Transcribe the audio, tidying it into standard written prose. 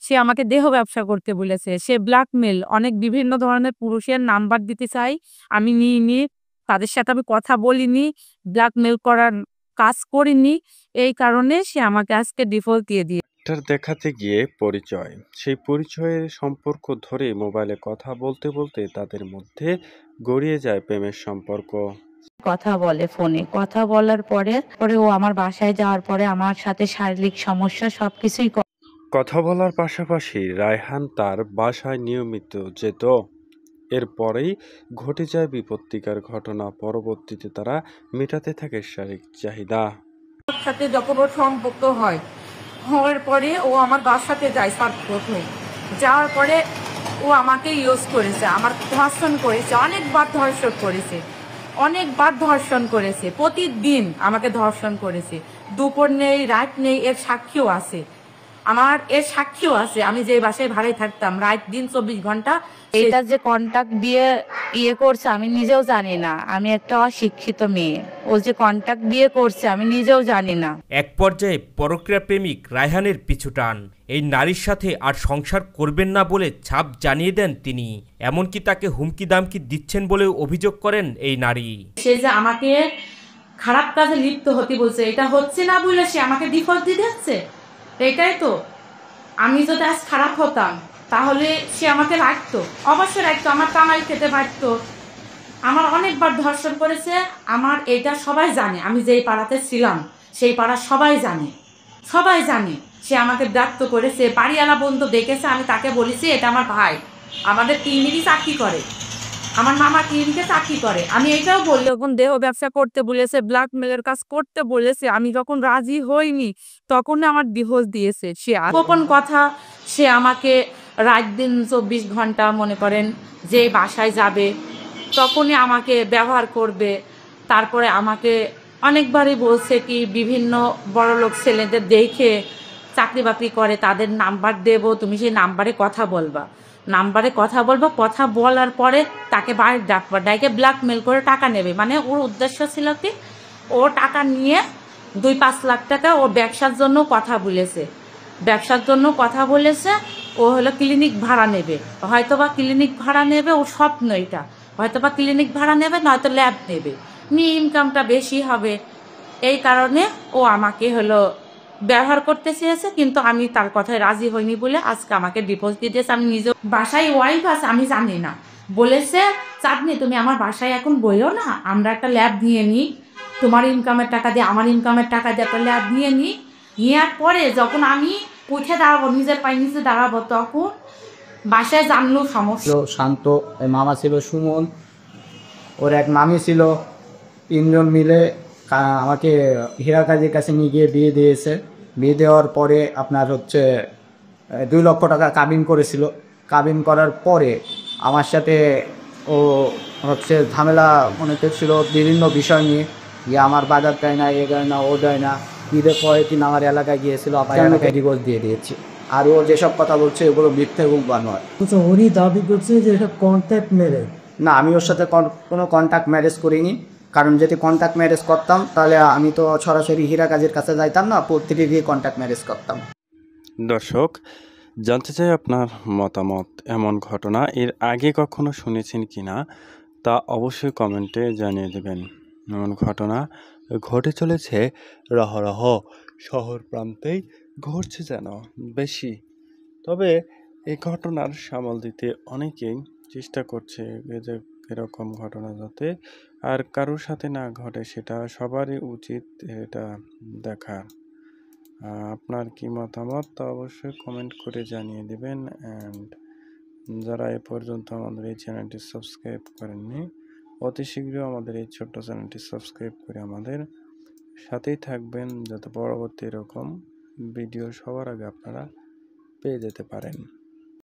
সে আমাকে দেহ ব্যবসা করতে বলেছে। সে ব্ল্যাকমেইল, অনেক বিভিন্ন ধরনের পুরুষের নাম্বার দিতে চাই। আমি নিইনি, তাদের সাথে আমি কথা বলিনি, ব্ল্যাকমেইল করার কাজ করিনি। এই কারণে সে আমাকে আজকে ডিভোর্স দিয়ে দিয়ে ডাক্তার দেখাতে গিয়ে পরিচয়। সেই পরিচয়ের সম্পর্ক ধরে মোবাইলে কথা বলতে বলতে তাদের মধ্যে গড়িয়ে যায় প্রেমের সম্পর্ক। কথা বলে ফোনে। কথা বলার পরে ও আমার বাসায় যাওয়ার পরে আমার সাথে শারীরিক সমস্যা সবকিছুই কথা বলার পাশাপাশি রায়হান তার বাসায় নিয়মিত যেত। এরপরেই ঘটে যায় বিপত্তিকর ঘটনা। পরবর্তীতে তারা মেটাতে থাকে শারীরিক চাহিদা। সাথে যখন ওর সম্পর্ক হয়, হওয়ার পরে ও আমার বাসাতে যায় প্রথমে। যাওয়ার পরে ও আমাকে ইউজ করেছে, আমার ধর্ষণ করেছে, অনেকবার ধর্ষণ করেছে, প্রতিদিন আমাকে ধর্ষণ করেছে। দুপুর নেই, রাত নেই, এর সাক্ষীও আছে। আমি যে বাসায় ভাড়ায় থাকতাম, রাত দিন 24 ঘন্টা। এটা যে কন্টাক্ট দিয়ে করছে আমি নিজেও জানি না। আমি একটা অশিক্ষিত মেয়ে, ও যে কন্টাক্ট দিয়ে করছে আমি নিজেও জানি না। এক পর্যায়ে পরক্রিয়া প্রেমিক রায়হানের পিছু টান। এই নারীর সাথে আর সংসার করবেন না বলে ছাপ জানিয়ে দেন তিনি। এমনকি তাকে হুমকি দামকি দিচ্ছেন বলেও অভিযোগ করেন এই নারী। সে যে আমাকে খারাপ কাজে লিপ্ত হতে বলছে, এটা হচ্ছে না বলে সে আমাকে ডিভোর্স দিয়ে দিচ্ছে। এটাই তো, আমি যদি আজ খারাপ হতাম তাহলে সে আমাকে রাখতো, অবশ্যই রাখতো, আমার কামাই খেতে পারতো। আমার অনেকবার ধর্ষণ করেছে। আমার এটা সবাই জানে, আমি যেই পাড়াতে ছিলাম সেই পাড়ার সবাই জানে সে আমাকে ব্যক্ত করেছে। বাড়িওয়ালা বন্ধু দেখেছে, আমি তাকে বলেছি এটা আমার ভাই, আমাদের ক্লিনিকই চাকরি করে, আমার মামা ক্লিনিকে চাকরি করে। আমি এটাও বলি, যখন দেহ ব্যবসা করতে বলেছে, ব্ল্যাকমেলের কাজ করতে বলেছে, আমি যখন রাজি হইনি তখন আমার ডিভোর্স দিয়েছে। সে গোপন কথা, সে আমাকে রাত দিন 24 ঘন্টা মনে করেন যে বাসায় যাবে তখনই আমাকে ব্যবহার করবে। তারপরে আমাকে অনেকবারই বলছে কি বিভিন্ন বড়লোক ছেলেদের দেখে চাকরি বাকরি করে তাদের নাম্বার দেব, তুমি সেই নাম্বারে কথা বলবা, কথা বলার পরে তাকে বাড়ির ডাকবা, ডাইকে ব্ল্যাকমেল করে টাকা নেবে। মানে ওর উদ্দেশ্য ছিল কি, ও টাকা নিয়ে 2-5 লাখ টাকা ও ব্যবসার জন্য কথা বলেছে। ও হলো ক্লিনিক ভাড়া নেবে, হয়তোবা ক্লিনিক ভাড়া নেবে, ওর স্বপ্ন এটা, হয়তোবা ক্লিনিক ভাড়া নেবে, নয়তো ল্যাব নেবে, নিয়ে ইনকামটা বেশি হবে। এই কারণে ও আমাকে হলো ব্যবহার করতে চেয়েছে, কিন্তু আমি তার কথায় রাজি হইনি বলে আজকে আমাকে ডিভোর্স দিয়ে দিয়েছে। আমি নিজে বাসায় ওয়াইফ আছে, আমি জানি না, বলেছে চাঁদনি তুমি আমার বাসায় এখন বইও না, আমরা একটা ল্যাব নিয়ে নিই, তোমার ইনকামের টাকা দিয়ে আমার ইনকামের টাকা দিয়ে একটা ল্যাব নিয়ে নিই, নেওয়ার পরে যখন আমি উঠে দাঁড়াবো, নিজের পায়ে নিচে দাঁড়াবো, তখন বাসায় জানলো সমস্যা। শান্ত, মামা ছিল সুমন, ওর এক মামি ছিল, 3জন মিলে আমাকে হীরা কাজীর কাছে নিয়ে গিয়ে বিয়ে দিয়েছে। বিয়ে দেওয়ার পরে আপনার হচ্ছে 2 লক্ষ টাকা কাবিন করেছিল। কাবিন করার পরে আমার সাথে ও হচ্ছে ঝামেলা মনে করছিল বিভিন্ন বিষয় নিয়ে, যে আমার বাজার দেয় না, এ দেয় না, ও দেয় না। ঈদের পরে দিন আমার এলাকায় গিয়েছিল, আমার এলাকায় ডিভোর্স দিয়ে দিয়েছি। আর ও যেসব কথা বলছে এগুলো মিথ্যে এবং বানোয়ার। উনি দাবি করছে যে এটা কন্ট্যাক্ট ম্যারেজ। না, আমি ওর সাথে কোনো কন্ট্যাক্ট ম্যারেজ করিনি। কারণ যদি কন্ট্যাক্ট ম্যারেজ করতাম তাহলে আমি তো সরাসরি হীরা কাজীর কাছে যাইতাম না, প্রত্যেকে গিয়ে কন্ট্যাক্ট ম্যারেজ করতাম। দর্শক, জানতে চাই আপনার মতামত। এমন ঘটনা এর আগে কখনো শুনেছেন কিনা তা অবশ্যই কমেন্টে জানিয়ে দেবেন। এমন ঘটনা ঘটে চলেছে রহরহ, শহর প্রান্তেই ঘটছে যেন বেশি। তবে এই ঘটনার সামাল দিতে অনেকেই চেষ্টা করছে যে এরকম ঘটনা যাতে আর কারোর সাথে না ঘটে, সেটা সবারই উচিত এটা দেখা। আপনার কি মতামত তা অবশ্যই কমেন্ট করে জানিয়ে দেবেন। অ্যান্ড যারা এ পর্যন্ত আমাদের এই চ্যানেলটি সাবস্ক্রাইব করেননি, অতি শীঘ্রই আমাদের এই ছোট্ট চ্যানেলটি সাবস্ক্রাইব করে আমাদের সাথেই থাকবেন, যাতে পরবর্তী এরকম ভিডিও সবার আগে আপনারা পেয়ে যেতে পারেন।